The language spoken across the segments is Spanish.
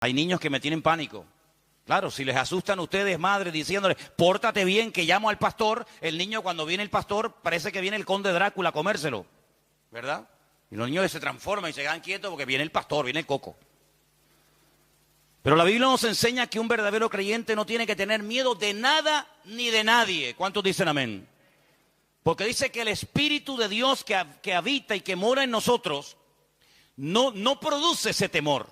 Hay niños que me tienen pánico. Claro, si les asustan a ustedes, madres, diciéndoles, pórtate bien, que llamo al pastor, el niño cuando viene el pastor parece que viene el conde Drácula a comérselo, ¿verdad? Y los niños se transforman y se quedan quietos porque viene el pastor, viene el coco. Pero la Biblia nos enseña que un verdadero creyente no tiene que tener miedo de nada ni de nadie. ¿Cuántos dicen amén? Porque dice que el Espíritu de Dios que habita y que mora en nosotros no produce ese temor.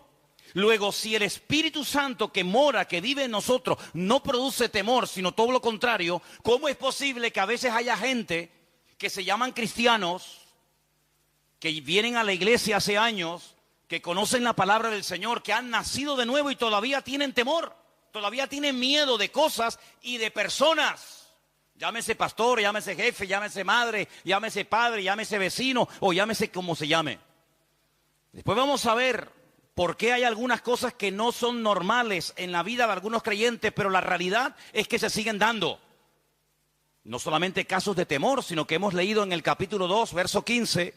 Luego, si el Espíritu Santo que mora, que vive en nosotros, no produce temor, sino todo lo contrario, ¿cómo es posible que a veces haya gente que se llaman cristianos, que vienen a la iglesia hace años, que conocen la palabra del Señor, que han nacido de nuevo y todavía tienen temor, todavía tienen miedo de cosas y de personas? Llámese pastor, llámese jefe, llámese madre, llámese padre, llámese vecino o llámese como se llame. Después vamos a ver por qué hay algunas cosas que no son normales en la vida de algunos creyentes, pero la realidad es que se siguen dando. No solamente casos de temor, sino que hemos leído en el capítulo 2, verso 15,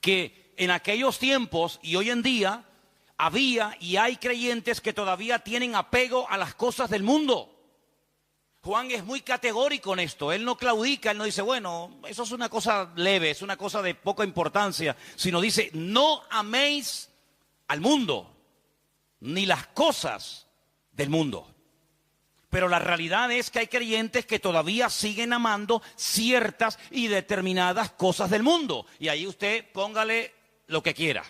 que en aquellos tiempos y hoy en día había y hay creyentes que todavía tienen apego a las cosas del mundo. Juan es muy categórico en esto, él no claudica, él no dice, bueno, eso es una cosa leve, es una cosa de poca importancia, sino dice, no améis al mundo, ni las cosas del mundo. Pero la realidad es que hay creyentes que todavía siguen amando ciertas y determinadas cosas del mundo. Y ahí usted póngale lo que quiera.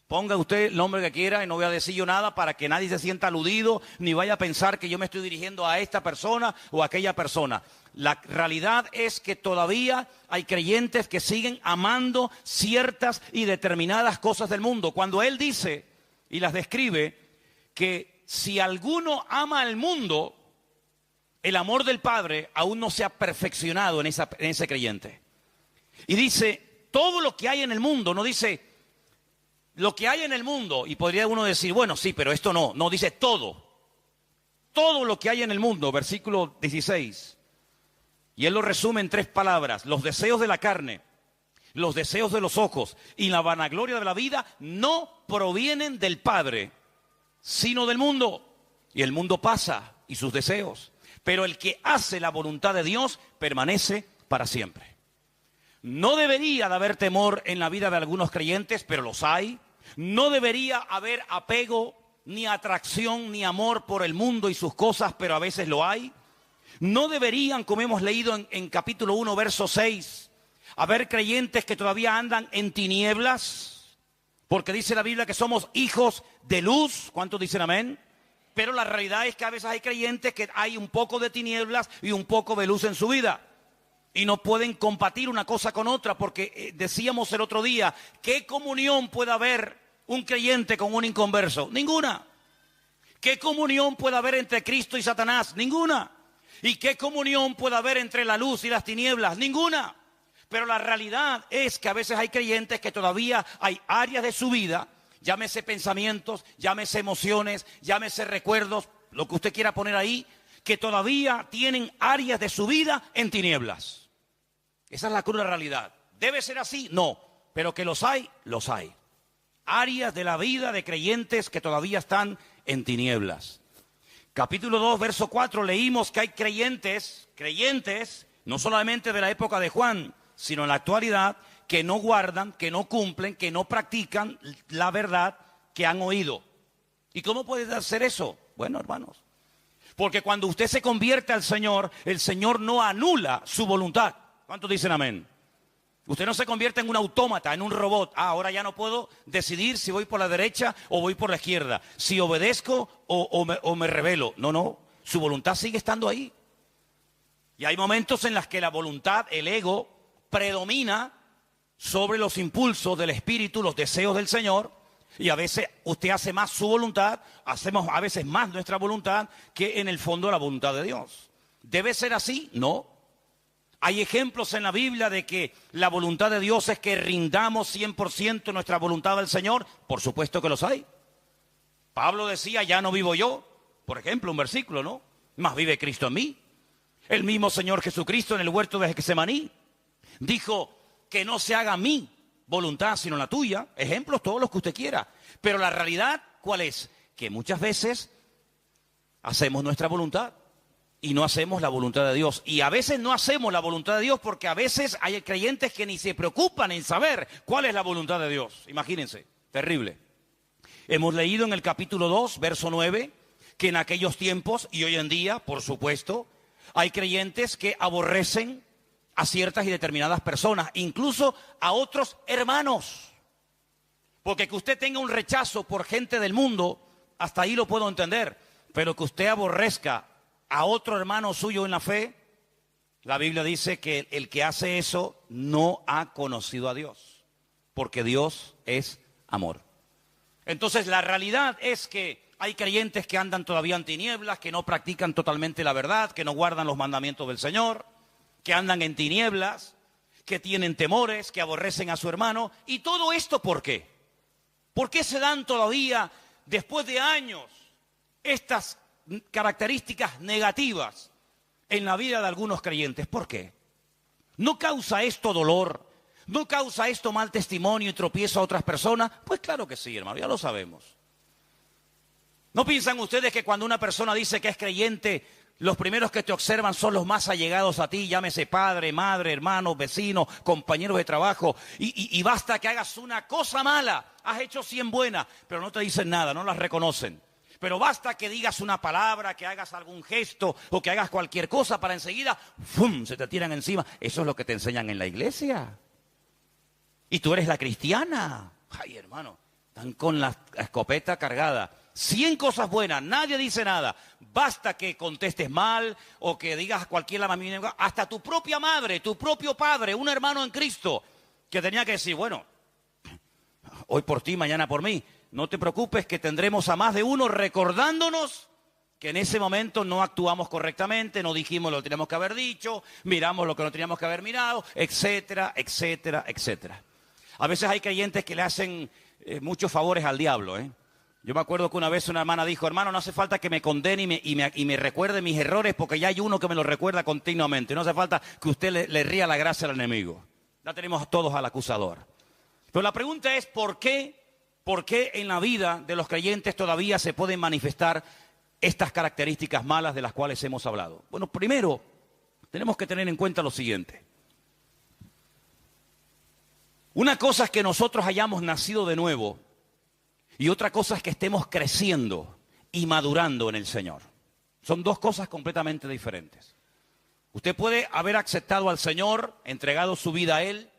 Ponga usted el nombre que quiera y no voy a decir yo nada para que nadie se sienta aludido ni vaya a pensar que yo me estoy dirigiendo a esta persona o a aquella persona. La realidad es que todavía hay creyentes que siguen amando ciertas y determinadas cosas del mundo. Cuando él dice y las describe que si alguno ama al mundo, el amor del Padre aún no se ha perfeccionado en ese creyente. Y dice, todo lo que hay en el mundo, no dice lo que hay en el mundo, y podría uno decir, bueno, sí, pero esto no. No, dice todo. Todo lo que hay en el mundo, versículo 16. Y él lo resume en 3 palabras. Los deseos de la carne, los deseos de los ojos y la vanagloria de la vida no provienen del Padre, sino del mundo. Y el mundo pasa y sus deseos. Pero el que hace la voluntad de Dios permanece para siempre. No debería de haber temor en la vida de algunos creyentes, pero los hay. No debería haber apego, ni atracción, ni amor por el mundo y sus cosas, pero a veces lo hay. No deberían, como hemos leído en capítulo 1, verso 6, haber creyentes que todavía andan en tinieblas, porque dice la Biblia que somos hijos de luz. ¿Cuántos dicen amén? Pero la realidad es que a veces hay creyentes que hay un poco de tinieblas y un poco de luz en su vida. Y no pueden compartir una cosa con otra, porque decíamos el otro día, ¿qué comunión puede haber un creyente con un inconverso? Ninguna. ¿Qué comunión puede haber entre Cristo y Satanás? Ninguna. ¿Y qué comunión puede haber entre la luz y las tinieblas? Ninguna. Pero la realidad es que a veces hay creyentes que todavía hay áreas de su vida, llámese pensamientos, llámese emociones, llámese recuerdos, lo que usted quiera poner ahí, que todavía tienen áreas de su vida en tinieblas. Esa es la cruda realidad. ¿Debe ser así? No. Pero que los hay, los hay. Áreas de la vida de creyentes que todavía están en tinieblas. Capítulo 2, verso 4, leímos que hay creyentes, no solamente de la época de Juan, sino en la actualidad, que no guardan, que no cumplen, que no practican la verdad que han oído. ¿Y cómo puede hacer eso? Bueno, hermanos, porque cuando usted se convierte al Señor, el Señor no anula su voluntad. ¿Cuántos dicen amén? Usted no se convierte en un autómata, en un robot. Ahora ya no puedo decidir si voy por la derecha o voy por la izquierda, si obedezco o me rebelo. No, su voluntad sigue estando ahí. Y hay momentos en los que la voluntad, el ego, predomina sobre los impulsos del Espíritu, los deseos del Señor. Y a veces usted hace más su voluntad, hacemos a veces más nuestra voluntad que en el fondo la voluntad de Dios. ¿Debe ser así? No. Hay ejemplos en la Biblia de que la voluntad de Dios es que rindamos 100% nuestra voluntad al Señor. Por supuesto que los hay. Pablo decía, ya no vivo yo. Por ejemplo, un versículo, ¿no? Mas vive Cristo en mí. El mismo Señor Jesucristo en el huerto de Getsemaní dijo que no se haga mi voluntad sino la tuya. Ejemplos todos los que usted quiera. Pero la realidad, ¿cuál es? que muchas veces hacemos nuestra voluntad y no hacemos la voluntad de Dios. Y a veces no hacemos la voluntad de Dios porque a veces hay creyentes que ni se preocupan en saber cuál es la voluntad de Dios. Imagínense, terrible. Hemos leído en el capítulo 2, verso 9, que en aquellos tiempos y hoy en día, por supuesto, hay creyentes que aborrecen a ciertas y determinadas personas, incluso a otros hermanos. Porque que usted tenga un rechazo por gente del mundo, hasta ahí lo puedo entender. Pero que usted aborrezca a otro hermano suyo en la fe, la Biblia dice que el que hace eso no ha conocido a Dios. Porque Dios es amor. Entonces la realidad es que hay creyentes que andan todavía en tinieblas, que no practican totalmente la verdad, que no guardan los mandamientos del Señor, que andan en tinieblas, que tienen temores, que aborrecen a su hermano. ¿Y todo esto por qué? ¿Por qué se dan todavía, después de años, estas características negativas en la vida de algunos creyentes? ¿Por qué? ¿No causa esto dolor? ¿No causa esto mal testimonio y tropiezo a otras personas? Pues claro que sí, hermano, ya lo sabemos. ¿No piensan ustedes que cuando una persona dice que es creyente, los primeros que te observan son los más allegados a ti, llámese padre, madre, hermanos, vecinos, compañeros de trabajo, y basta que hagas una cosa mala, has hecho 100 buenas, pero no te dicen nada, no las reconocen. Pero basta que digas una palabra, que hagas algún gesto o que hagas cualquier cosa para enseguida, ¡fum!, se te tiran encima. Eso es lo que te enseñan en la iglesia. Y tú eres la cristiana. Ay, hermano, están con la escopeta cargada. 100 cosas buenas, nadie dice nada. Basta que contestes mal o que digas cualquier lamamina. Hasta tu propia madre, tu propio padre, un hermano en Cristo, que tenía que decir, bueno, hoy por ti, mañana por mí. No te preocupes que tendremos a más de uno recordándonos que en ese momento no actuamos correctamente, no dijimos lo que teníamos que haber dicho, miramos lo que no teníamos que haber mirado, etcétera, etcétera, etcétera. A veces hay creyentes que le hacen muchos favores al diablo, ¿eh? Yo me acuerdo que una vez una hermana dijo, hermano, no hace falta que me condene y me recuerde mis errores porque ya hay uno que me los recuerda continuamente. No hace falta que usted le ría la gracia al enemigo. Ya tenemos todos al acusador. Pero la pregunta es, ¿por qué en la vida de los creyentes todavía se pueden manifestar estas características malas de las cuales hemos hablado? Bueno, primero, tenemos que tener en cuenta lo siguiente. Una cosa es que nosotros hayamos nacido de nuevo y otra cosa es que estemos creciendo y madurando en el Señor. Son dos cosas completamente diferentes. Usted puede haber aceptado al Señor, entregado su vida a Él.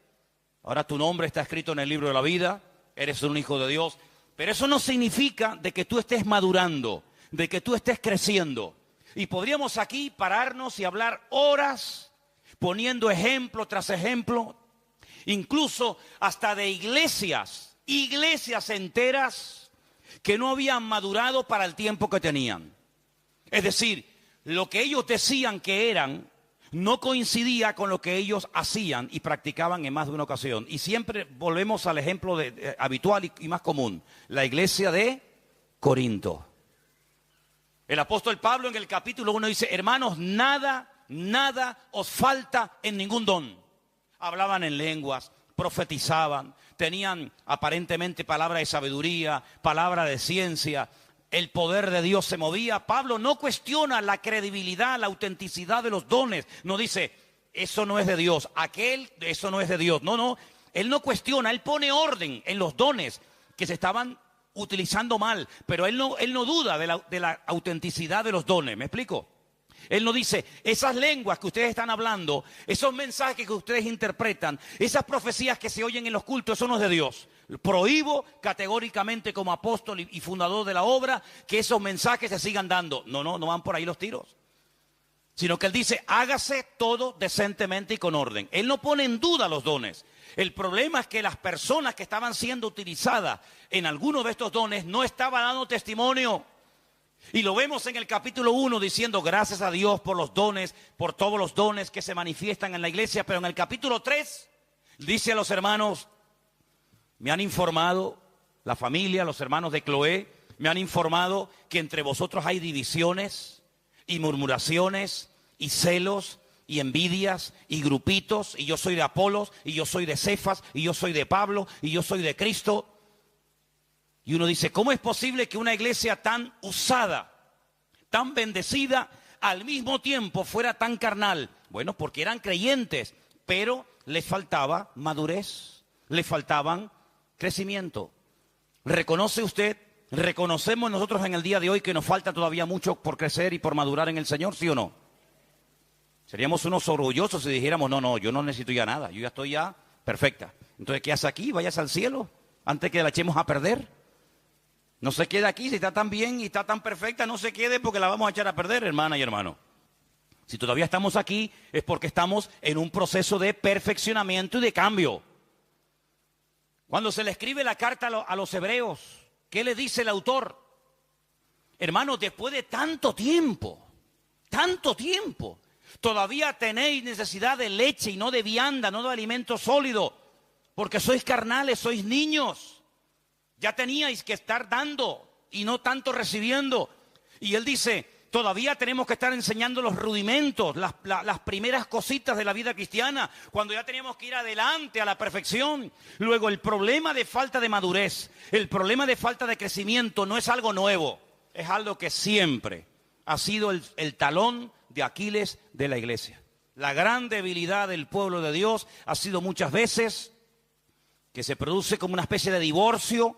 Ahora tu nombre está escrito en el libro de la vida, eres un hijo de Dios. Pero eso no significa de que tú estés madurando, de que tú estés creciendo. Y podríamos aquí pararnos y hablar horas poniendo ejemplo tras ejemplo, incluso hasta de iglesias enteras que no habían madurado para el tiempo que tenían. Es decir, lo que ellos decían que eran no coincidía con lo que ellos hacían y practicaban en más de una ocasión. Y siempre volvemos al ejemplo habitual y más común, la iglesia de Corinto. El apóstol Pablo en el capítulo 1 dice, hermanos, nada os falta en ningún don. Hablaban en lenguas, profetizaban, tenían aparentemente palabra de sabiduría, palabra de ciencia, el poder de Dios se movía. Pablo no cuestiona la credibilidad, la autenticidad de los dones, no dice, eso no es de Dios, eso no es de Dios. No, él no cuestiona, él pone orden en los dones que se estaban utilizando mal, pero él no duda de la autenticidad de los dones, ¿me explico? Él no dice, esas lenguas que ustedes están hablando, esos mensajes que ustedes interpretan, esas profecías que se oyen en los cultos, eso no es de Dios. Prohíbo categóricamente como apóstol y fundador de la obra que esos mensajes se sigan dando. No van por ahí los tiros. Sino que él dice, hágase todo decentemente y con orden. Él no pone en duda los dones. El problema es que las personas que estaban siendo utilizadas en alguno de estos dones no estaban dando testimonio. Y lo vemos en el capítulo 1 diciendo gracias a Dios por los dones, por todos los dones que se manifiestan en la iglesia. Pero en el capítulo 3 dice a los hermanos, me han informado, la familia, los hermanos de Cloé, me han informado que entre vosotros hay divisiones y murmuraciones y celos y envidias y grupitos. Y yo soy de Apolos y yo soy de Cefas y yo soy de Pablo y yo soy de Cristo. Y uno dice, ¿cómo es posible que una iglesia tan usada, tan bendecida, al mismo tiempo fuera tan carnal? Bueno, porque eran creyentes, pero les faltaba madurez, les faltaban crecimiento. ¿Reconoce usted? ¿Reconocemos nosotros en el día de hoy que nos falta todavía mucho por crecer y por madurar en el Señor, sí o no? Seríamos unos orgullosos si dijéramos, no, yo no necesito ya nada, yo ya estoy ya perfecta. Entonces, ¿qué hace aquí? Váyase al cielo antes que la echemos a perder. No se quede aquí, si está tan bien y está tan perfecta, no se quede porque la vamos a echar a perder, hermana y hermano. Si todavía estamos aquí es porque estamos en un proceso de perfeccionamiento y de cambio. Cuando se le escribe la carta a los hebreos, ¿qué le dice el autor? Hermanos, después de tanto tiempo, todavía tenéis necesidad de leche y no de vianda, no de alimento sólido, porque sois carnales, sois niños. Ya teníais que estar dando y no tanto recibiendo. Y él dice, todavía tenemos que estar enseñando los rudimentos, las primeras cositas de la vida cristiana, cuando ya teníamos que ir adelante a la perfección. Luego, el problema de falta de madurez, el problema de falta de crecimiento no es algo nuevo, es algo que siempre ha sido el talón de Aquiles de la iglesia. La gran debilidad del pueblo de Dios ha sido muchas veces que se produce como una especie de divorcio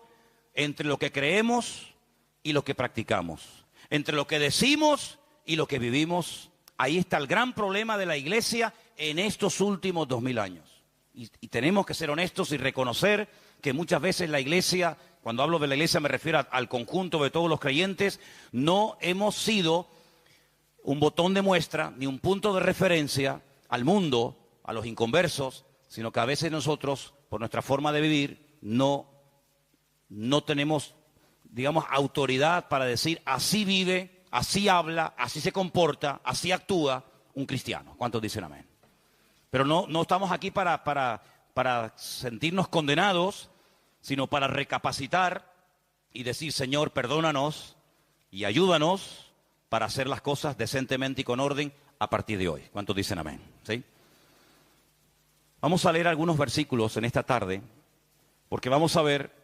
entre lo que creemos y lo que practicamos, entre lo que decimos y lo que vivimos. Ahí está el gran problema de la iglesia en estos últimos 2000 años. Y tenemos que ser honestos y reconocer que muchas veces la iglesia, cuando hablo de la iglesia me refiero al conjunto de todos los creyentes, no hemos sido un botón de muestra ni un punto de referencia al mundo, a los inconversos, sino que a veces nosotros, por nuestra forma de vivir, no tenemos, digamos, autoridad para decir así vive, así habla, así se comporta, así actúa un cristiano. ¿Cuántos dicen amén? Pero no estamos aquí para sentirnos condenados, sino para recapacitar y decir, Señor, perdónanos y ayúdanos para hacer las cosas decentemente y con orden a partir de hoy. ¿Cuántos dicen amén? ¿Sí? Vamos a leer algunos versículos en esta tarde, porque vamos a ver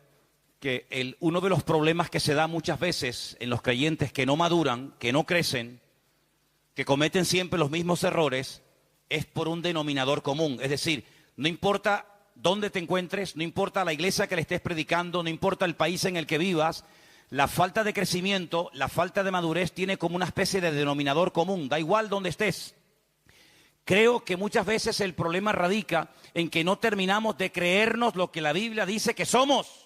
que uno de los problemas que se da muchas veces en los creyentes que no maduran, que no crecen, que cometen siempre los mismos errores, es por un denominador común. Es decir, no importa dónde te encuentres, no importa la iglesia que le estés predicando, no importa el país en el que vivas, la falta de crecimiento, la falta de madurez tiene como una especie de denominador común, da igual dónde estés. Creo que muchas veces el problema radica en que no terminamos de creernos lo que la Biblia dice que somos.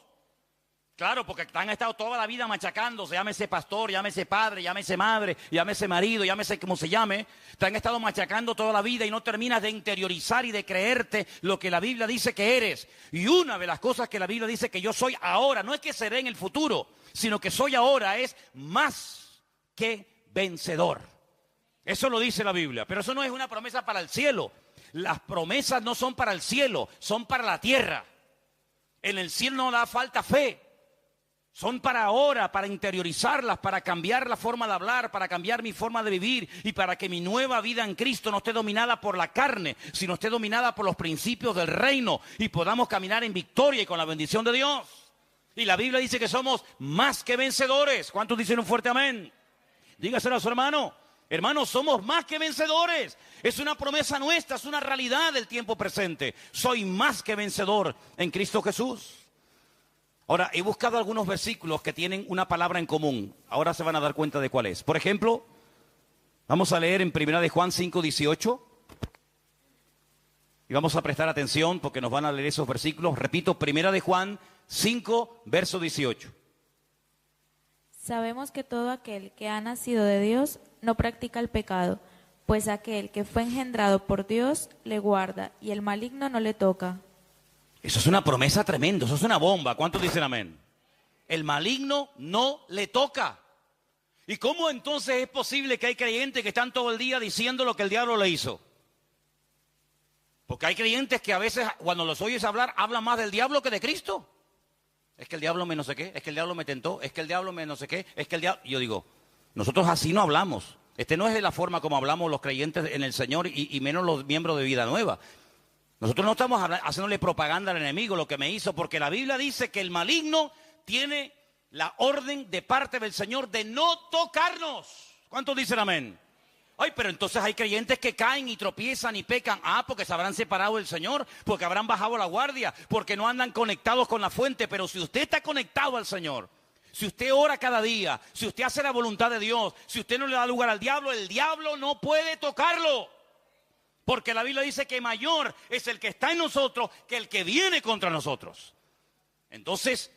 Claro, porque han estado toda la vida machacándose, llámese pastor, llámese padre, llámese madre, llámese marido, llámese como se llame. Te han estado machacando toda la vida y no terminas de interiorizar y de creerte lo que la Biblia dice que eres. Y una de las cosas que la Biblia dice que yo soy ahora, no es que seré en el futuro, sino que soy ahora, es más que vencedor. Eso lo dice la Biblia, pero eso no es una promesa para el cielo. Las promesas no son para el cielo, son para la tierra. En el cielo no da falta fe. Son para ahora, para interiorizarlas, para cambiar la forma de hablar, para cambiar mi forma de vivir y para que mi nueva vida en Cristo no esté dominada por la carne, sino esté dominada por los principios del reino y podamos caminar en victoria y con la bendición de Dios. Y la Biblia dice que somos más que vencedores. ¿Cuántos dicen un fuerte amén? Dígaselo a su hermano. Hermanos, somos más que vencedores. Es una promesa nuestra, es una realidad del tiempo presente. Soy más que vencedor en Cristo Jesús. Ahora, he buscado algunos versículos que tienen una palabra en común. Ahora se van a dar cuenta de cuál es. Por ejemplo, vamos a leer en 1 de Juan 5:18. Y vamos a prestar atención porque nos van a leer esos versículos. Repito, 1 de Juan 5, verso 18. Sabemos que todo aquel que ha nacido de Dios no practica el pecado, pues aquel que fue engendrado por Dios le guarda y el maligno no le toca. Eso es una promesa tremenda, eso es una bomba. ¿Cuántos dicen amén? El maligno no le toca. ¿Y cómo entonces es posible que hay creyentes que están todo el día diciendo lo que el diablo le hizo? Porque hay creyentes que a veces cuando los oyes hablar, hablan más del diablo que de Cristo. Es que el diablo me no sé qué, es que el diablo me tentó, es que el diablo me no sé qué, es que el diablo... Yo digo, nosotros así no hablamos. No es de la forma como hablamos los creyentes en el Señor y menos los miembros de Vida Nueva. Nosotros no estamos haciéndole propaganda al enemigo, lo que me hizo, porque la Biblia dice que el maligno tiene la orden de parte del Señor de no tocarnos. ¿Cuántos dicen amén? Ay, pero entonces hay creyentes que caen y tropiezan y pecan. Porque se habrán separado del Señor, porque habrán bajado la guardia, porque no andan conectados con la fuente. Pero si usted está conectado al Señor, si usted ora cada día, si usted hace la voluntad de Dios, si usted no le da lugar al diablo, el diablo no puede tocarlo. Porque la Biblia dice que mayor es el que está en nosotros que el que viene contra nosotros. Entonces,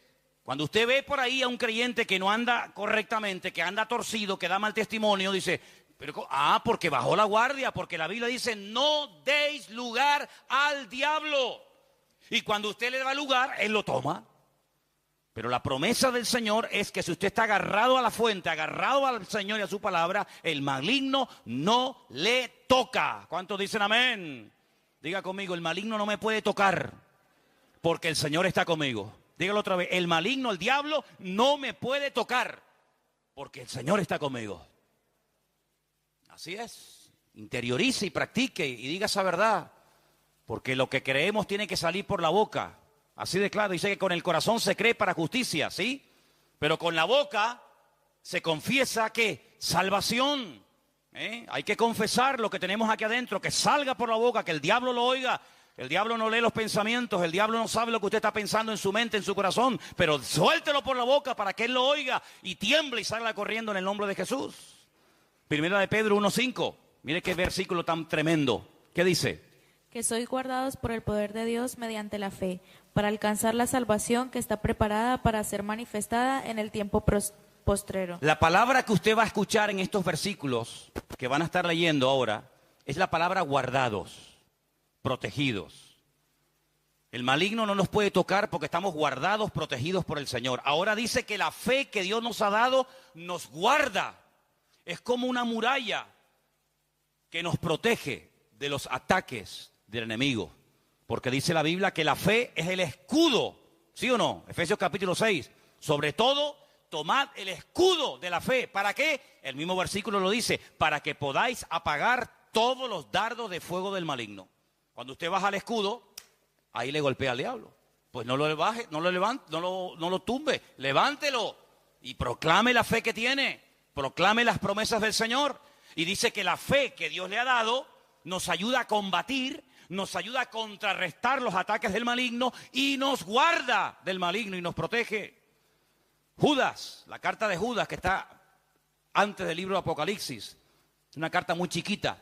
cuando usted ve por ahí a un creyente que no anda correctamente, que anda torcido, que da mal testimonio, dice, porque bajó la guardia, porque la Biblia dice, no deis lugar al diablo. Y cuando usted le da lugar, él lo toma. Pero la promesa del Señor es que si usted está agarrado a la fuente, agarrado al Señor y a su palabra, el maligno no le toca. ¿Cuántos dicen amén? Diga conmigo, el maligno no me puede tocar porque el Señor está conmigo. Dígalo otra vez, el maligno, el diablo, no me puede tocar porque el Señor está conmigo. Así es, interiorice y practique y diga esa verdad, porque lo que creemos tiene que salir por la boca. Así de claro, dice que con el corazón se cree para justicia, ¿sí? Pero con la boca se confiesa que salvación. Hay que confesar lo que tenemos aquí adentro, que salga por la boca, que el diablo lo oiga. El diablo no lee los pensamientos, el diablo no sabe lo que usted está pensando en su mente, en su corazón, pero suéltelo por la boca para que él lo oiga y tiemble y salga corriendo en el nombre de Jesús. Primera de Pedro 1:5, mire qué versículo tan tremendo. ¿Qué dice? Que sois guardados por el poder de Dios mediante la fe, para alcanzar la salvación que está preparada para ser manifestada en el tiempo postrero. La palabra que usted va a escuchar en estos versículos que van a estar leyendo ahora es la palabra guardados, protegidos. El maligno no nos puede tocar porque estamos guardados, protegidos por el Señor. Ahora dice que la fe que Dios nos ha dado nos guarda. Es como una muralla que nos protege de los ataques del enemigo. Porque dice la Biblia que la fe es el escudo, ¿sí o no? Efesios capítulo 6. Sobre todo, tomad el escudo de la fe. ¿Para qué? El mismo versículo lo dice, para que podáis apagar todos los dardos de fuego del maligno. Cuando usted baja el escudo, ahí le golpea al diablo. Pues no lo baje, no lo levante, no lo tumbe, levántelo y proclame la fe que tiene, proclame las promesas del Señor. Y dice que la fe que Dios le ha dado nos ayuda a combatir, nos ayuda a contrarrestar los ataques del maligno y nos guarda del maligno y nos protege. Judas, la carta de Judas que está antes del libro de Apocalipsis, es una carta muy chiquita,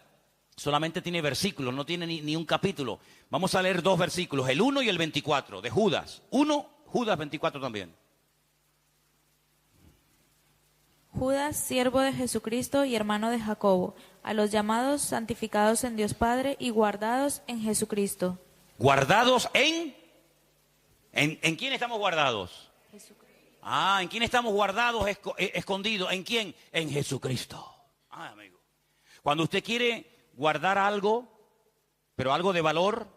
solamente tiene versículos, no tiene ni un capítulo. Vamos a leer 2 versículos, el 1 y el 24 de Judas. 1, Judas 24 también. Judas, siervo de Jesucristo y hermano de Jacobo, a los llamados, santificados en Dios Padre y guardados en Jesucristo. ¿Guardados en quién estamos guardados? Jesucristo. ¿En quién estamos guardados, escondidos? ¿En quién? En Jesucristo. Amigo. Cuando usted quiere guardar algo, pero algo de valor,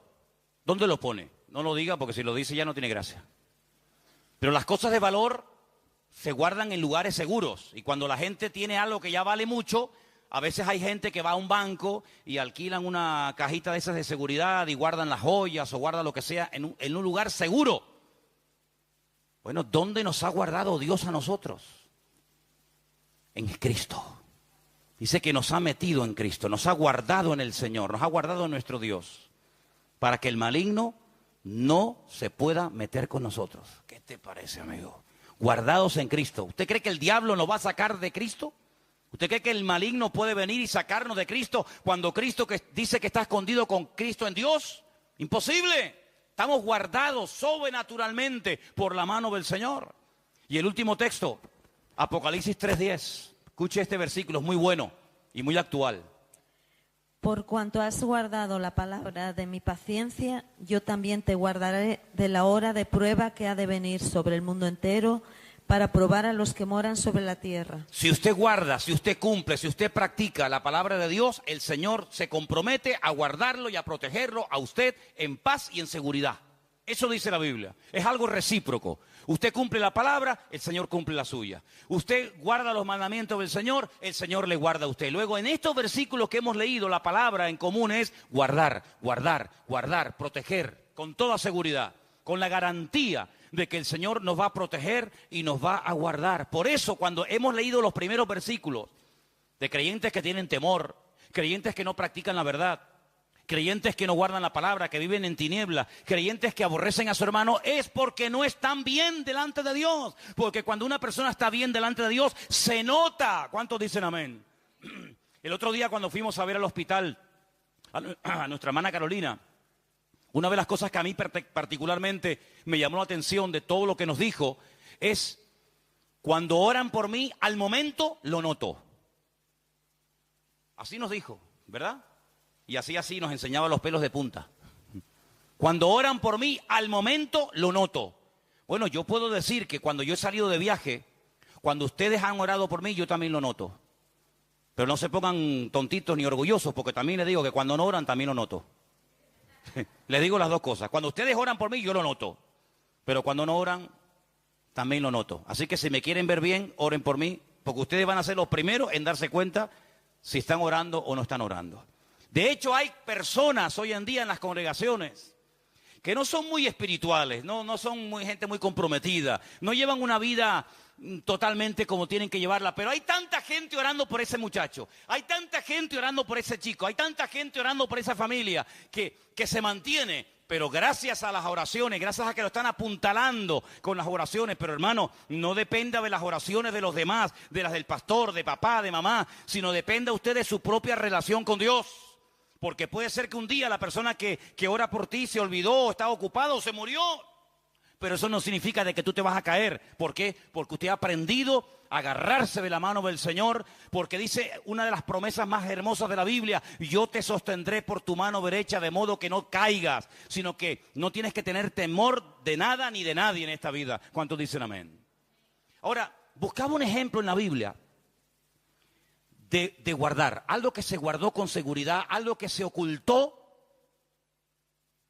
¿dónde lo pone? No lo diga porque si lo dice ya no tiene gracia. Pero las cosas de valor se guardan en lugares seguros. Y cuando la gente tiene algo que ya vale mucho, a veces hay gente que va a un banco y alquilan una cajita de esas de seguridad y guardan las joyas o guardan lo que sea en un lugar seguro. Bueno, ¿dónde nos ha guardado Dios a nosotros? En Cristo. Dice que nos ha metido en Cristo, nos ha guardado en el Señor, nos ha guardado en nuestro Dios, para que el maligno no se pueda meter con nosotros. ¿Qué te parece, amigo? Guardados en Cristo. ¿Usted cree que el diablo nos va a sacar de Cristo? ¿Usted cree que el maligno puede venir y sacarnos de Cristo cuando Cristo que dice que está escondido con Cristo en Dios? Imposible. Estamos guardados sobrenaturalmente por la mano del Señor. Y el último texto, Apocalipsis 3:10. Escuche este versículo, es muy bueno y muy actual. Por cuanto has guardado la palabra de mi paciencia, yo también te guardaré de la hora de prueba que ha de venir sobre el mundo entero para probar a los que moran sobre la tierra. Si usted guarda, si usted cumple, si usted practica la palabra de Dios, el Señor se compromete a guardarlo y a protegerlo a usted en paz y en seguridad. Eso dice la Biblia. Es algo recíproco. Usted cumple la palabra, el Señor cumple la suya. Usted guarda los mandamientos del Señor, el Señor le guarda a usted. Luego, en estos versículos que hemos leído, la palabra en común es guardar, guardar, guardar, proteger, con toda seguridad. con la garantía de que el Señor nos va a proteger y nos va a guardar. Por eso, cuando hemos leído los primeros versículos de creyentes que tienen temor, creyentes que no practican la verdad, creyentes que no guardan la palabra, que viven en tinieblas, creyentes que aborrecen a su hermano, es porque no están bien delante de Dios. Porque cuando una persona está bien delante de Dios, se nota. ¿Cuántos dicen amén? El otro día cuando fuimos a ver al hospital a nuestra hermana Carolina, una de las cosas que a mí particularmente me llamó la atención de todo lo que nos dijo es: cuando oran por mí, al momento lo noto. Así nos dijo, ¿verdad? Y así nos enseñaba los pelos de punta. Cuando oran por mí, al momento lo noto. Bueno, yo puedo decir que cuando yo he salido de viaje, cuando ustedes han orado por mí, yo también lo noto. Pero no se pongan tontitos ni orgullosos, porque también les digo que cuando no oran, también lo noto. Les digo las dos cosas. Cuando ustedes oran por mí, yo lo noto. Pero cuando no oran, también lo noto. Así que si me quieren ver bien, oren por mí, porque ustedes van a ser los primeros en darse cuenta si están orando o no están orando. De hecho, hay personas hoy en día en las congregaciones que no son muy espirituales, no son gente muy comprometida, no llevan una vida totalmente como tienen que llevarla, pero hay tanta gente orando por ese muchacho, hay tanta gente orando por ese chico, hay tanta gente orando por esa familia que se mantiene, pero gracias a las oraciones, gracias a que lo están apuntalando con las oraciones. Pero hermano, no dependa de las oraciones de los demás, de las del pastor, de papá, de mamá, sino dependa usted de su propia relación con Dios. Porque puede ser que un día la persona que ora por ti se olvidó, estaba ocupada o se murió. Pero eso no significa de que tú te vas a caer. ¿Por qué? Porque usted ha aprendido a agarrarse de la mano del Señor. Porque dice una de las promesas más hermosas de la Biblia: yo te sostendré por tu mano derecha de modo que no caigas. Sino que no tienes que tener temor de nada ni de nadie en esta vida. ¿Cuántos dicen amén? Ahora, buscaba un ejemplo en la Biblia de guardar. Algo que se guardó con seguridad, algo que se ocultó.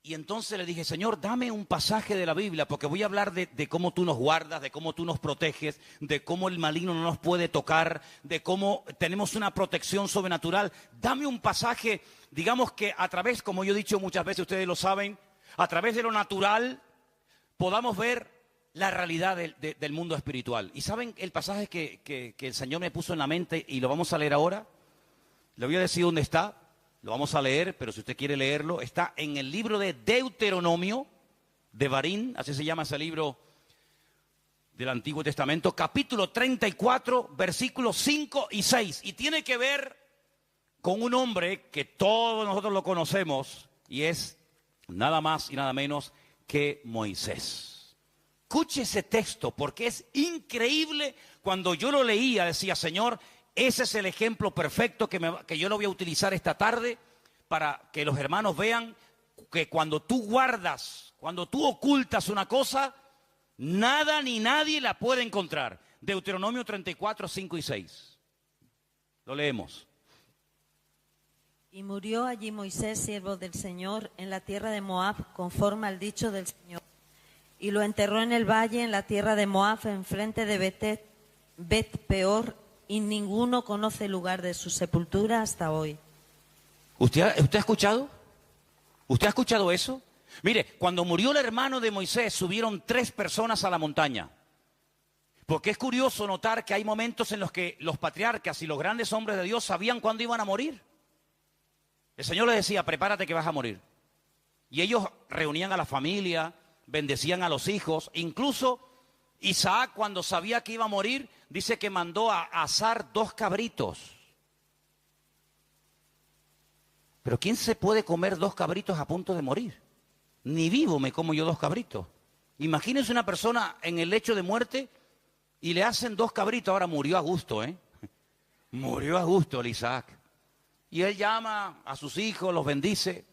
Y entonces le dije: Señor, dame un pasaje de la Biblia, porque voy a hablar de cómo tú nos guardas, de cómo tú nos proteges, de cómo el maligno no nos puede tocar, de cómo tenemos una protección sobrenatural. Dame un pasaje, digamos que a través, como yo he dicho muchas veces, ustedes lo saben, a través de lo natural podamos ver la realidad del mundo espiritual. ¿Y saben el pasaje que el Señor me puso en la mente y lo vamos a leer ahora? Le voy a decir dónde está. Lo vamos a leer, pero si usted quiere leerlo, está en el libro de Deuteronomio, de Barín, así se llama ese libro del Antiguo Testamento, capítulo 34, versículos 5 y 6. Y tiene que ver con un hombre que todos nosotros lo conocemos, y es nada más y nada menos que Moisés. Escuche ese texto, porque es increíble. Cuando yo lo leía, decía: Señor, ese es el ejemplo perfecto que yo lo voy a utilizar esta tarde para que los hermanos vean que cuando tú guardas, cuando tú ocultas una cosa, nada ni nadie la puede encontrar. Deuteronomio 34, 5 y 6. Lo leemos. Y murió allí Moisés, siervo del Señor, en la tierra de Moab, conforme al dicho del Señor. Y lo enterró en el valle, en la tierra de Moab, enfrente de Bet-peor, y ninguno conoce el lugar de su sepultura hasta hoy. ¿Usted ha escuchado? ¿Usted ha escuchado eso? Mire, cuando murió el hermano de Moisés, subieron 3 personas a la montaña. Porque es curioso notar que hay momentos en los que los patriarcas y los grandes hombres de Dios sabían cuándo iban a morir. El Señor les decía: prepárate que vas a morir. Y ellos reunían a la familia, bendecían a los hijos. Incluso Isaac, cuando sabía que iba a morir, dice que mandó a asar 2 cabritos. Pero ¿quién se puede comer 2 cabritos a punto de morir? Ni vivo me como yo 2 cabritos. Imagínense una persona en el lecho de muerte y le hacen 2 cabritos. Ahora murió a gusto, Murió a gusto el Isaac. Y él llama a sus hijos, los bendice.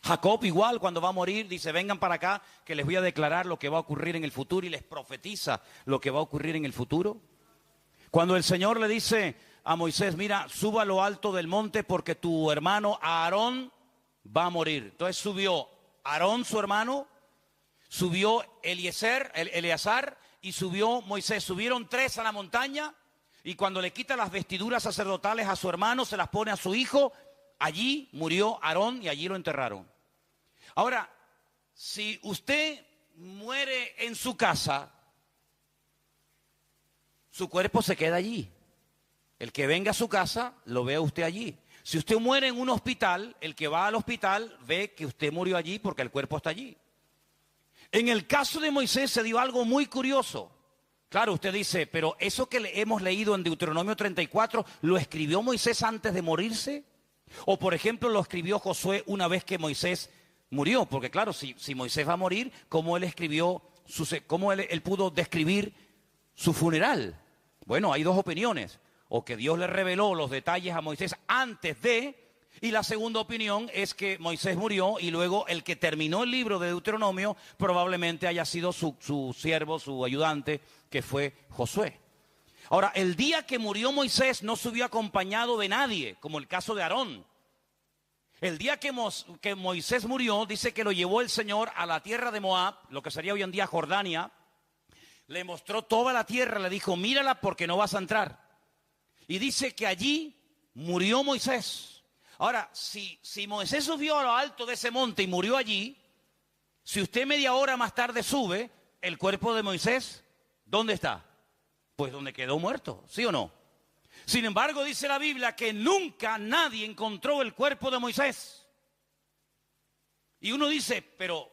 Jacob igual, cuando va a morir, dice: vengan para acá que les voy a declarar lo que va a ocurrir en el futuro, y les profetiza lo que va a ocurrir en el futuro. Cuando el Señor le dice a Moisés: mira, suba a lo alto del monte porque tu hermano Aarón va a morir. Entonces subió Aarón, su hermano, subió Eleazar y subió Moisés. Subieron 3 a la montaña, y cuando le quita las vestiduras sacerdotales a su hermano, se las pone a su hijo. Allí murió Aarón y allí lo enterraron. Ahora, si usted muere en su casa, su cuerpo se queda allí. El que venga a su casa, lo ve a usted allí. Si usted muere en un hospital, el que va al hospital ve que usted murió allí porque el cuerpo está allí. En el caso de Moisés se dio algo muy curioso. Claro, usted dice, pero eso que hemos leído en Deuteronomio 34, ¿lo escribió Moisés antes de morirse? O, por ejemplo, lo escribió Josué una vez que Moisés murió. Porque, claro, si Moisés va a morir, ¿cómo él escribió, cómo él pudo describir su funeral? Bueno, hay dos opiniones. O que Dios le reveló los detalles a Moisés antes de, y la segunda opinión es que Moisés murió y luego el que terminó el libro de Deuteronomio probablemente haya sido su siervo, su ayudante, que fue Josué. Ahora, el día que murió Moisés no subió acompañado de nadie, como el caso de Aarón. El día que Moisés murió, dice que lo llevó el Señor a la tierra de Moab, lo que sería hoy en día Jordania. Le mostró toda la tierra, le dijo, mírala porque no vas a entrar. Y dice que allí murió Moisés. Ahora, si Moisés subió a lo alto de ese monte y murió allí, si usted media hora más tarde sube, el cuerpo de Moisés, ¿dónde está? Pues donde quedó muerto, ¿sí o no? Sin embargo, dice la Biblia que nunca nadie encontró el cuerpo de Moisés. Y uno dice, pero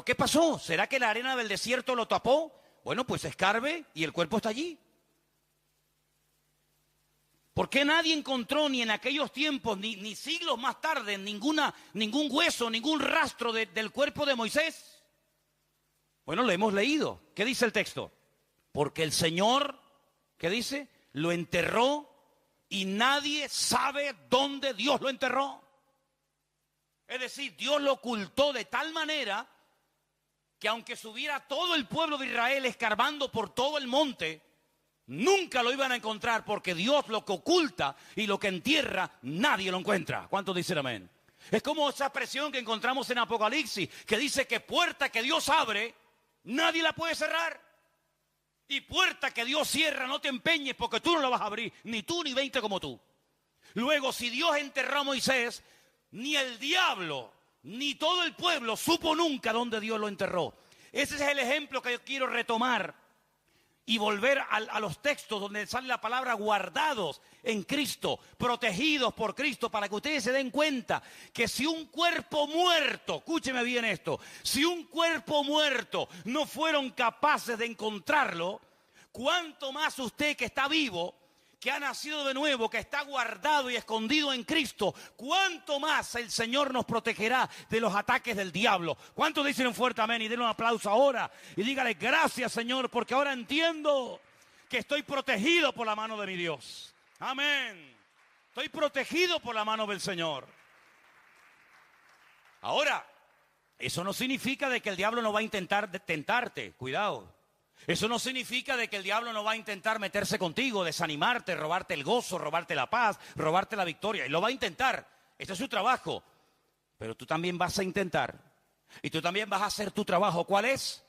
¿qué pasó? ¿Será que la arena del desierto lo tapó? Bueno, pues escarbe y el cuerpo está allí. ¿Por qué nadie encontró ni en aquellos tiempos, ni siglos más tarde, ningún hueso, ningún rastro del cuerpo de Moisés? Bueno, lo hemos leído. ¿Qué dice el texto? Porque el Señor, ¿qué dice? Lo enterró y nadie sabe dónde Dios lo enterró. Es decir, Dios lo ocultó de tal manera que aunque subiera todo el pueblo de Israel escarbando por todo el monte, nunca lo iban a encontrar porque Dios lo que oculta y lo que entierra, nadie lo encuentra. ¿Cuántos dicen amén? Es como esa expresión que encontramos en Apocalipsis, que dice que puerta que Dios abre, nadie la puede cerrar. Y puerta que Dios cierra, no te empeñes porque tú no la vas a abrir, ni tú ni 20 como tú. Luego, si Dios enterró a Moisés, ni el diablo, ni todo el pueblo supo nunca dónde Dios lo enterró. Ese es el ejemplo que yo quiero retomar y volver a los textos donde sale la palabra guardados en Cristo, protegidos por Cristo, para que ustedes se den cuenta que si un cuerpo muerto, escúcheme bien esto, si un cuerpo muerto no fueron capaces de encontrarlo, cuánto más usted que está vivo, que ha nacido de nuevo, que está guardado y escondido en Cristo, cuánto más el Señor nos protegerá de los ataques del diablo. ¿Cuántos dicen un fuerte amén? Y denle un aplauso ahora y dígale gracias, Señor, porque ahora entiendo que estoy protegido por la mano de mi Dios. Amén. Estoy protegido por la mano del Señor. Ahora, eso no significa de que el diablo no va a intentar tentarte. Cuidado. Eso no significa de que el diablo no va a intentar meterse contigo, desanimarte, robarte el gozo, robarte la paz, robarte la victoria. Y lo va a intentar. Este es su trabajo. Pero tú también vas a intentar. Y tú también vas a hacer tu trabajo. ¿Cuál es?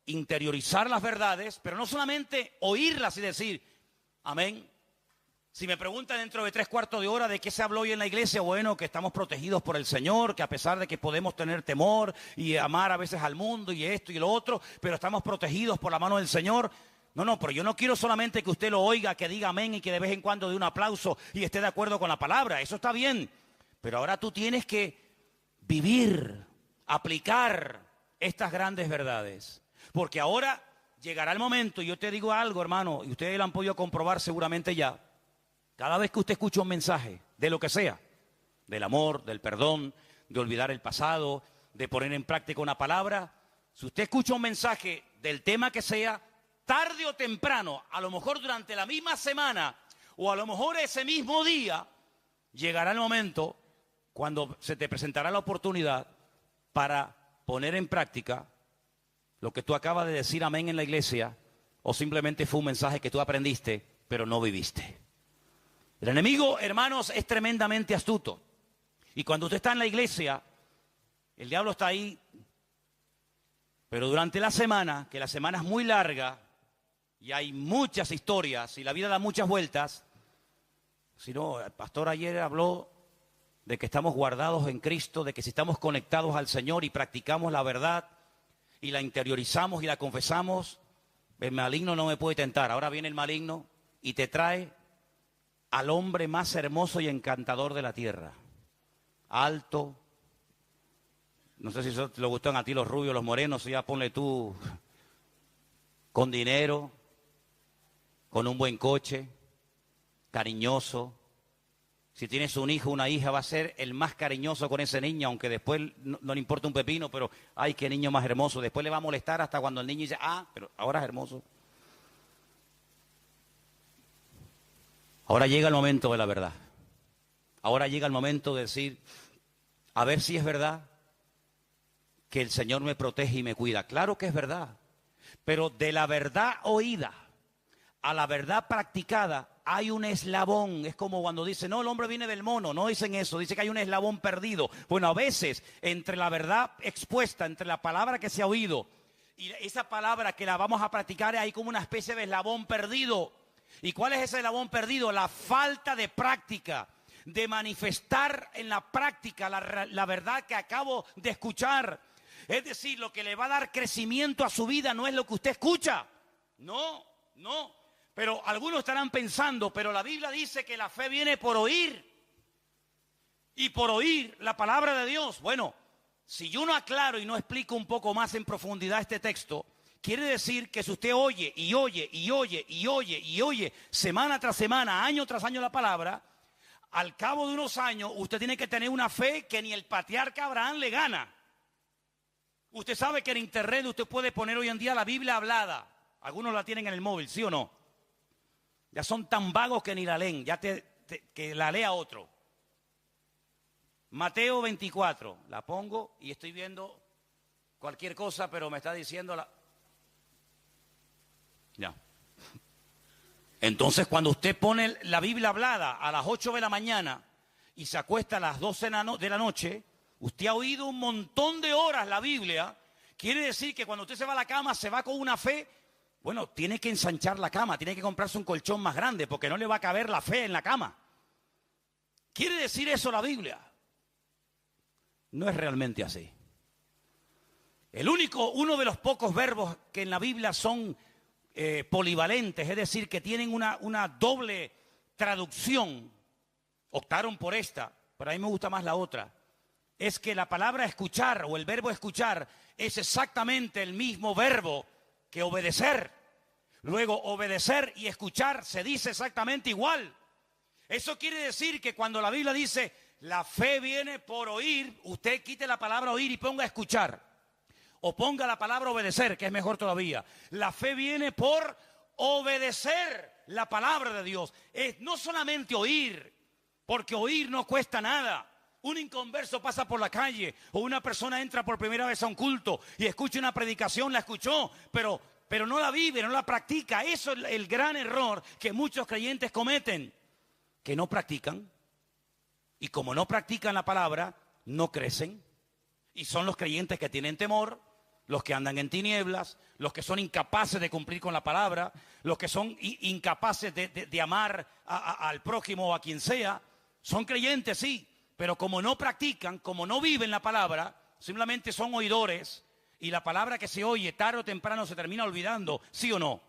Interiorizar las verdades, pero no solamente oírlas y decir, amén. Si me preguntan dentro de 3/4 de hora de qué se habló hoy en la iglesia, bueno, que estamos protegidos por el Señor, que a pesar de que podemos tener temor y amar a veces al mundo y esto y lo otro, pero estamos protegidos por la mano del Señor. No, pero yo no quiero solamente que usted lo oiga, que diga amén y que de vez en cuando dé un aplauso y esté de acuerdo con la palabra. Eso está bien, pero ahora tú tienes que vivir, aplicar estas grandes verdades. Porque ahora llegará el momento, y yo te digo algo, hermano, y ustedes lo han podido comprobar seguramente ya. Cada vez que usted escucha un mensaje, de lo que sea, del amor, del perdón, de olvidar el pasado, de poner en práctica una palabra, si usted escucha un mensaje del tema que sea, tarde o temprano, a lo mejor durante la misma semana o a lo mejor ese mismo día, llegará el momento cuando se te presentará la oportunidad para poner en práctica lo que tú acabas de decir amén en la iglesia, o simplemente fue un mensaje que tú aprendiste, pero no viviste. El enemigo, hermanos, es tremendamente astuto. Y cuando usted está en la iglesia, el diablo está ahí. Pero durante la semana, que la semana es muy larga, y hay muchas historias, y la vida da muchas vueltas. Si no, el pastor ayer habló de que estamos guardados en Cristo, de que si estamos conectados al Señor y practicamos la verdad, y la interiorizamos y la confesamos, el maligno no me puede tentar. Ahora viene el maligno y te trae al hombre más hermoso y encantador de la tierra. Alto. No sé si eso te lo gustan a ti los rubios, los morenos, ya ponle tú, con dinero, con un buen coche, cariñoso. Si tienes un hijo o una hija, va a ser el más cariñoso con ese niño, aunque después no le importa un pepino, pero ¡ay, qué niño más hermoso! Después le va a molestar hasta cuando el niño dice, pero ahora es hermoso. Ahora llega el momento de la verdad. Ahora llega el momento de decir, a ver si es verdad que el Señor me protege y me cuida. Claro que es verdad, pero de la verdad oída a la verdad practicada hay un eslabón. Es como cuando dicen, no, el hombre viene del mono. No dicen eso, dice que hay un eslabón perdido. Bueno, a veces entre la verdad expuesta, entre la palabra que se ha oído y esa palabra que la vamos a practicar, hay como una especie de eslabón perdido. ¿Y cuál es ese eslabón perdido? La falta de práctica, de manifestar en la práctica la verdad que acabo de escuchar. Es decir, lo que le va a dar crecimiento a su vida no es lo que usted escucha. No. Pero algunos estarán pensando, pero la Biblia dice que la fe viene por oír. Y por oír la palabra de Dios. Bueno, si yo no aclaro y no explico un poco más en profundidad este texto, quiere decir que si usted oye y oye y oye y oye y oye semana tras semana, año tras año la palabra, al cabo de unos años usted tiene que tener una fe que ni el patriarca Abraham le gana. Usted sabe que en internet usted puede poner hoy en día la Biblia hablada. Algunos la tienen en el móvil, ¿sí o no? Ya son tan vagos que ni la leen, que la lea otro. Mateo 24, la pongo y estoy viendo cualquier cosa, pero me está diciendo Ya. Entonces, cuando usted pone la Biblia hablada a las 8 de la mañana y se acuesta a las 12 de la noche, usted ha oído un montón de horas la Biblia. Quiere decir que cuando usted se va a la cama, se va con una fe. Bueno, tiene que ensanchar la cama, tiene que comprarse un colchón más grande, porque no le va a caber la fe en la cama. ¿Quiere decir eso la Biblia? No es realmente así. Uno de los pocos verbos que en la Biblia son polivalentes, es decir, que tienen una doble traducción, optaron por esta, pero a mí me gusta más la otra, es que la palabra escuchar o el verbo escuchar es exactamente el mismo verbo que obedecer. Luego, obedecer y escuchar se dice exactamente igual. Eso quiere decir que cuando la Biblia dice la fe viene por oír, usted quite la palabra oír y ponga escuchar. O ponga la palabra obedecer, que es mejor todavía. La fe viene por obedecer la palabra de Dios. Es no solamente oír, porque oír no cuesta nada. Un inconverso pasa por la calle o una persona entra por primera vez a un culto y escucha una predicación, la escuchó, pero no la vive, no la practica. Eso es el gran error que muchos creyentes cometen, que no practican. Y como no practican la palabra, no crecen. Y son los creyentes que tienen temor, los que andan en tinieblas, los que son incapaces de cumplir con la palabra, los que son incapaces de amar al prójimo o a quien sea. Son creyentes, sí, pero como no practican, como no viven la palabra, simplemente son oidores, y la palabra que se oye tarde o temprano se termina olvidando, ¿sí o no?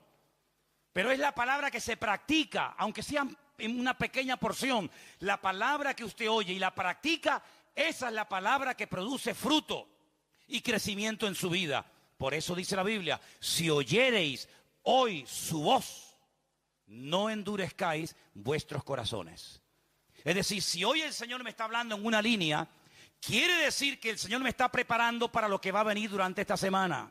Pero es la palabra que se practica, aunque sea en una pequeña porción. La palabra que usted oye y la practica, esa es la palabra que produce fruto y crecimiento en su vida. Por eso dice la Biblia, si oyereis hoy su voz, no endurezcáis vuestros corazones. Es decir, si hoy el Señor me está hablando en una línea, quiere decir que el Señor me está preparando para lo que va a venir durante esta semana.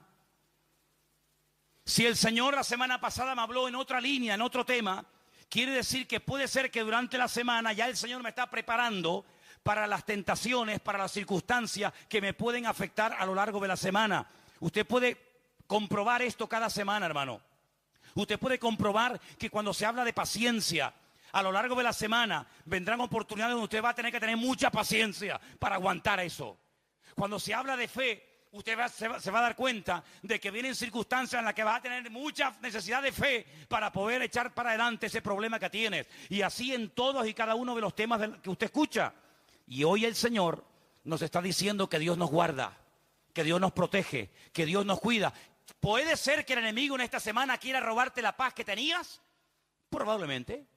Si el Señor la semana pasada me habló en otra línea, en otro tema, quiere decir que puede ser que durante la semana ya el Señor me está preparando para las tentaciones, para las circunstancias que me pueden afectar a lo largo de la semana. Usted puede comprobar esto cada semana, hermano. Usted puede comprobar que cuando se habla de paciencia, a lo largo de la semana vendrán oportunidades donde usted va a tener que tener mucha paciencia para aguantar eso. Cuando se habla de fe, usted se va a dar cuenta de que vienen circunstancias en las que va a tener mucha necesidad de fe para poder echar para adelante ese problema que tienes. Y así en todos y cada uno de los temas que usted escucha. Y hoy el Señor nos está diciendo que Dios nos guarda, que Dios nos protege, que Dios nos cuida. ¿Puede ser que el enemigo en esta semana quiera robarte la paz que tenías? Probablemente.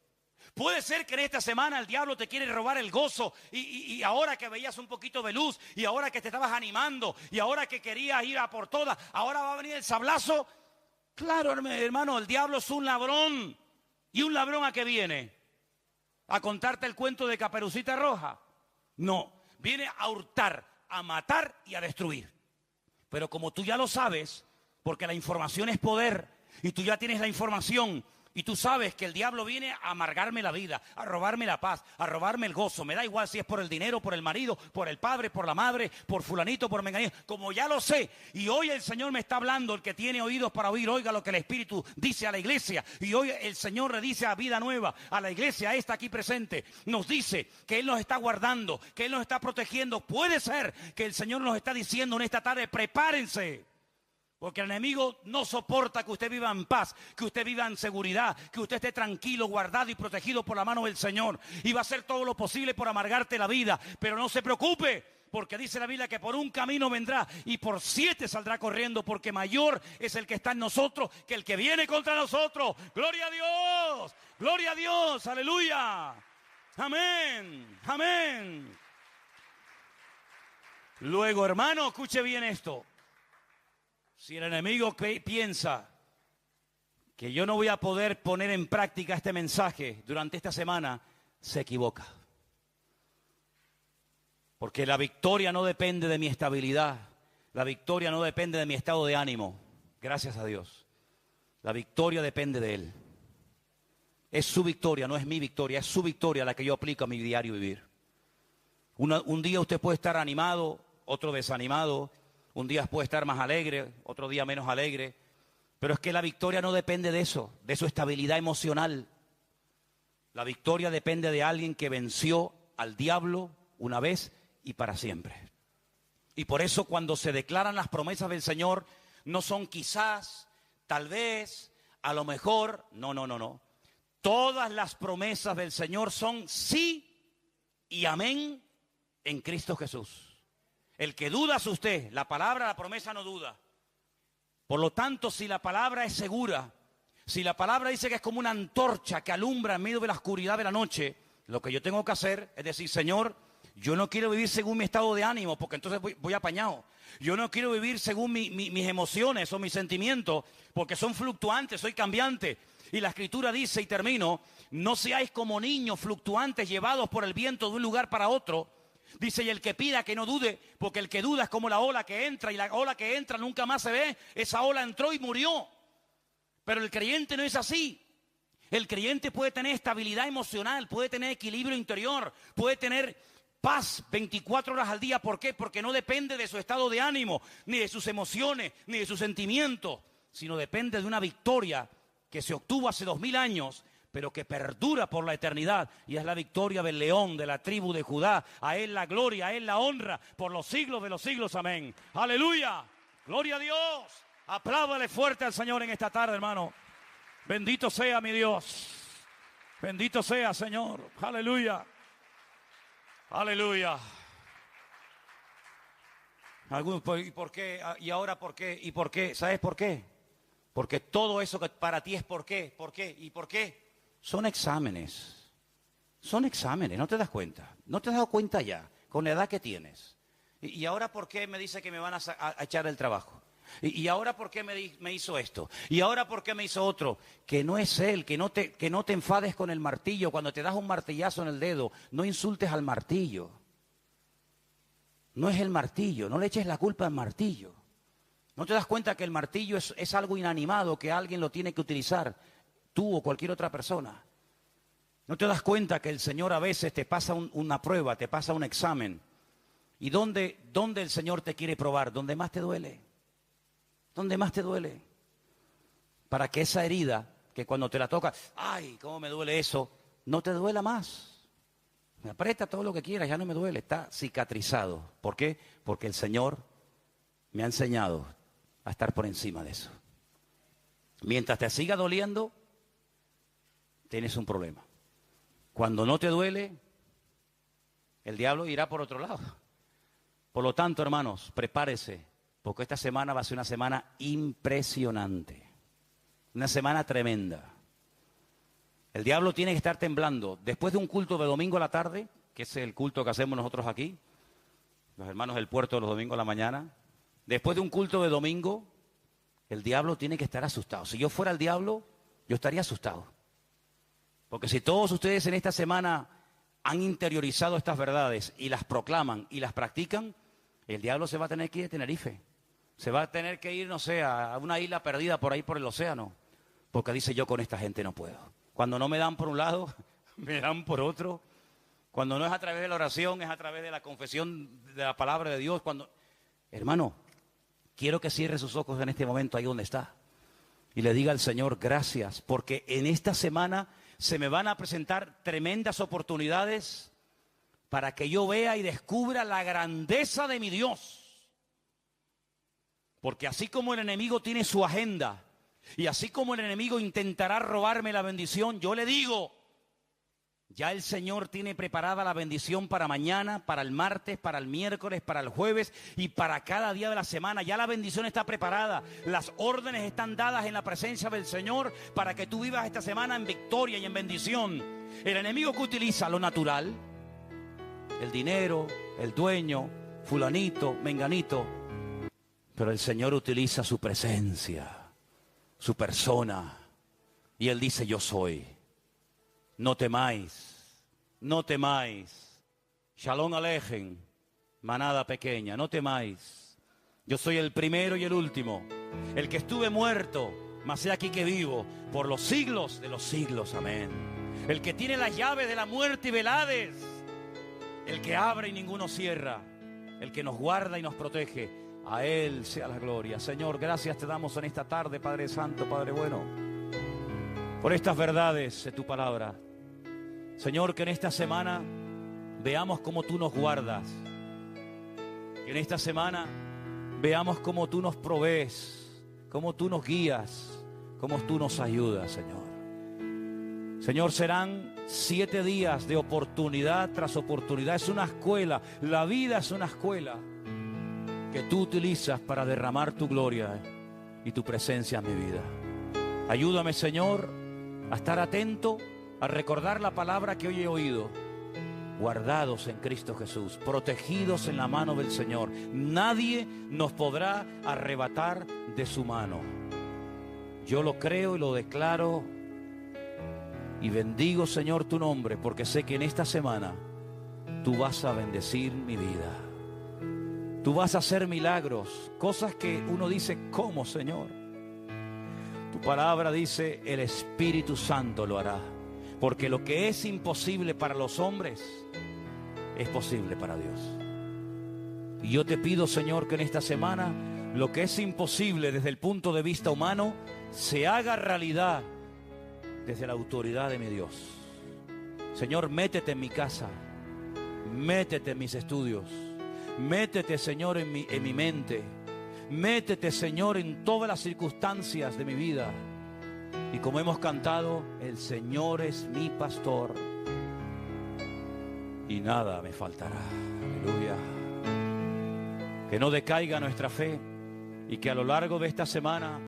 Puede ser que en esta semana el diablo te quiere robar el gozo y ahora que veías un poquito de luz y ahora que te estabas animando y ahora que querías ir a por todas, ahora va a venir el sablazo. Claro, hermano, el diablo es un ladrón. ¿Y un ladrón a qué viene? ¿A contarte el cuento de Caperucita Roja? No, viene a hurtar, a matar y a destruir. Pero como tú ya lo sabes, porque la información es poder y tú ya tienes la información y tú sabes que el diablo viene a amargarme la vida, a robarme la paz, a robarme el gozo. Me da igual si es por el dinero, por el marido, por el padre, por la madre, por fulanito, por menganito. Como ya lo sé, y hoy el Señor me está hablando, el que tiene oídos para oír, oiga lo que el Espíritu dice a la iglesia. Y hoy el Señor le dice a Vida Nueva, a la iglesia, a esta aquí presente, nos dice que Él nos está guardando, que Él nos está protegiendo. Puede ser que el Señor nos está diciendo en esta tarde, prepárense. Porque el enemigo no soporta que usted viva en paz, que usted viva en seguridad, que usted esté tranquilo, guardado y protegido por la mano del Señor. Y va a hacer todo lo posible por amargarte la vida. Pero no se preocupe, porque dice la Biblia que por un camino vendrá y por 7 saldrá corriendo, porque mayor es el que está en nosotros que el que viene contra nosotros. ¡Gloria a Dios! ¡Gloria a Dios! ¡Aleluya! ¡Amén! ¡Amén! Luego, hermano, escuche bien esto. Si el enemigo piensa que yo no voy a poder poner en práctica este mensaje durante esta semana, se equivoca. Porque la victoria no depende de mi estabilidad, la victoria no depende de mi estado de ánimo, gracias a Dios. La victoria depende de Él. Es su victoria, no es mi victoria, es su victoria la que yo aplico a mi diario vivir. Un día usted puede estar animado, otro desanimado. Un día puede estar más alegre, otro día menos alegre. Pero es que la victoria no depende de eso, de su estabilidad emocional. La victoria depende de alguien que venció al diablo una vez y para siempre. Y por eso cuando se declaran las promesas del Señor, no son quizás, tal vez, a lo mejor. No. Todas las promesas del Señor son sí y amén en Cristo Jesús. El que duda es usted, la palabra, la promesa no duda. Por lo tanto, si la palabra es segura, si la palabra dice que es como una antorcha que alumbra en medio de la oscuridad de la noche, lo que yo tengo que hacer es decir, Señor, yo no quiero vivir según mi estado de ánimo, porque entonces voy apañado. Yo no quiero vivir según mis emociones o mis sentimientos, porque son fluctuantes, soy cambiante. Y la Escritura dice, y termino, no seáis como niños fluctuantes llevados por el viento de un lugar para otro. Dice, y el que pida que no dude, porque el que duda es como la ola que entra, y la ola que entra nunca más se ve. Esa ola entró y murió. Pero el creyente no es así. El creyente puede tener estabilidad emocional, puede tener equilibrio interior, puede tener paz 24 horas al día. ¿Por qué? Porque no depende de su estado de ánimo, ni de sus emociones, ni de sus sentimientos, sino depende de una victoria que se obtuvo hace 2000 años, pero que perdura por la eternidad, y es la victoria del león de la tribu de Judá. A Él la gloria, a Él la honra, por los siglos de los siglos, amén. ¡Aleluya! ¡Gloria a Dios! Apláudale fuerte al Señor en esta tarde, hermano. Bendito sea mi Dios. Bendito sea, Señor. ¡Aleluya! ¡Aleluya! ¿Y por qué? ¿Y ahora por qué? ¿Y por qué? ¿Sabes por qué? Porque todo eso que para ti es por qué, por qué y por qué. Son exámenes, ¿no te das cuenta? ¿No te has dado cuenta ya, con la edad que tienes? ¿Y ahora por qué me dice que me van a echar el trabajo? ¿Y ahora por qué me hizo esto? ¿Y ahora por qué me hizo otro? Que no es él, que no te enfades con el martillo. Cuando te das un martillazo en el dedo, no insultes al martillo. No es el martillo, no le eches la culpa al martillo. ¿No te das cuenta que el martillo es algo inanimado, que alguien lo tiene que utilizar? Tú o cualquier otra persona. ¿No te das cuenta que el Señor a veces te pasa una prueba, te pasa un examen? ¿Y dónde el Señor te quiere probar? ¿Dónde más te duele? ¿Dónde más te duele? Para que esa herida, que cuando te la toca, ¡ay, cómo me duele eso!, no te duela más. Me aprieta todo lo que quieras, ya no me duele, está cicatrizado. ¿Por qué? Porque el Señor me ha enseñado a estar por encima de eso. Mientras te siga doliendo, tienes un problema. Cuando no te duele, el diablo irá por otro lado. Por lo tanto, hermanos, prepárese porque esta semana va a ser una semana impresionante, una semana tremenda. El diablo tiene que estar temblando. Después de un culto de domingo a la tarde, que es el culto que hacemos nosotros aquí, los hermanos del puerto los domingos a la mañana, después de un culto de domingo, el diablo tiene que estar asustado. Si yo fuera el diablo, yo estaría asustado. Porque si todos ustedes en esta semana han interiorizado estas verdades y las proclaman y las practican, el diablo se va a tener que ir de Tenerife. Se va a tener que ir, no sé, a una isla perdida por ahí por el océano. Porque dice, yo con esta gente no puedo. Cuando no me dan por un lado, me dan por otro. Cuando no es a través de la oración, es a través de la confesión de la palabra de Dios. Hermano, quiero que cierre sus ojos en este momento ahí donde está. Y le diga al Señor, gracias, porque en esta semana se me van a presentar tremendas oportunidades para que yo vea y descubra la grandeza de mi Dios. Porque así como el enemigo tiene su agenda, y así como el enemigo intentará robarme la bendición, yo le digo, ya el Señor tiene preparada la bendición para mañana, para el martes, para el miércoles, para el jueves y para cada día de la semana. Ya la bendición está preparada. Las órdenes están dadas en la presencia del Señor para que tú vivas esta semana en victoria y en bendición. El enemigo que utiliza lo natural, el dinero, el dueño, fulanito, menganito, pero el Señor utiliza su presencia, su persona, y Él dice, yo soy. No temáis, no temáis. Shalom Alejem, manada pequeña, no temáis. Yo soy el primero y el último, el que estuve muerto, mas he aquí que vivo, por los siglos de los siglos, amén. El que tiene las llaves de la muerte y del Hades, el que abre y ninguno cierra, el que nos guarda y nos protege, a Él sea la gloria. Señor, gracias te damos en esta tarde, Padre Santo, Padre bueno, por estas verdades de tu palabra. Señor, que en esta semana veamos cómo tú nos guardas. Que en esta semana veamos cómo tú nos provees, cómo tú nos guías, cómo tú nos ayudas, Señor. Señor, serán 7 días de oportunidad tras oportunidad. Es una escuela, la vida es una escuela que tú utilizas para derramar tu gloria y tu presencia en mi vida. Ayúdame, Señor, a estar atento, a recordar la palabra que hoy he oído. Guardados en Cristo Jesús, protegidos en la mano del Señor. Nadie nos podrá arrebatar de su mano. Yo lo creo y lo declaro y bendigo, Señor, tu nombre, porque sé que en esta semana tú vas a bendecir mi vida. Tú vas a hacer milagros, cosas que uno dice, ¿cómo, Señor? Tu palabra dice, el Espíritu Santo lo hará. Porque lo que es imposible para los hombres es posible para Dios. Y yo te pido, Señor, que en esta semana lo que es imposible desde el punto de vista humano se haga realidad desde la autoridad de mi Dios. Señor, métete en mi casa, métete en mis estudios, métete, Señor, en mi mente, métete, Señor, en todas las circunstancias de mi vida. Y como hemos cantado, el Señor es mi pastor y nada me faltará. Aleluya. Que no decaiga nuestra fe y que a lo largo de esta semana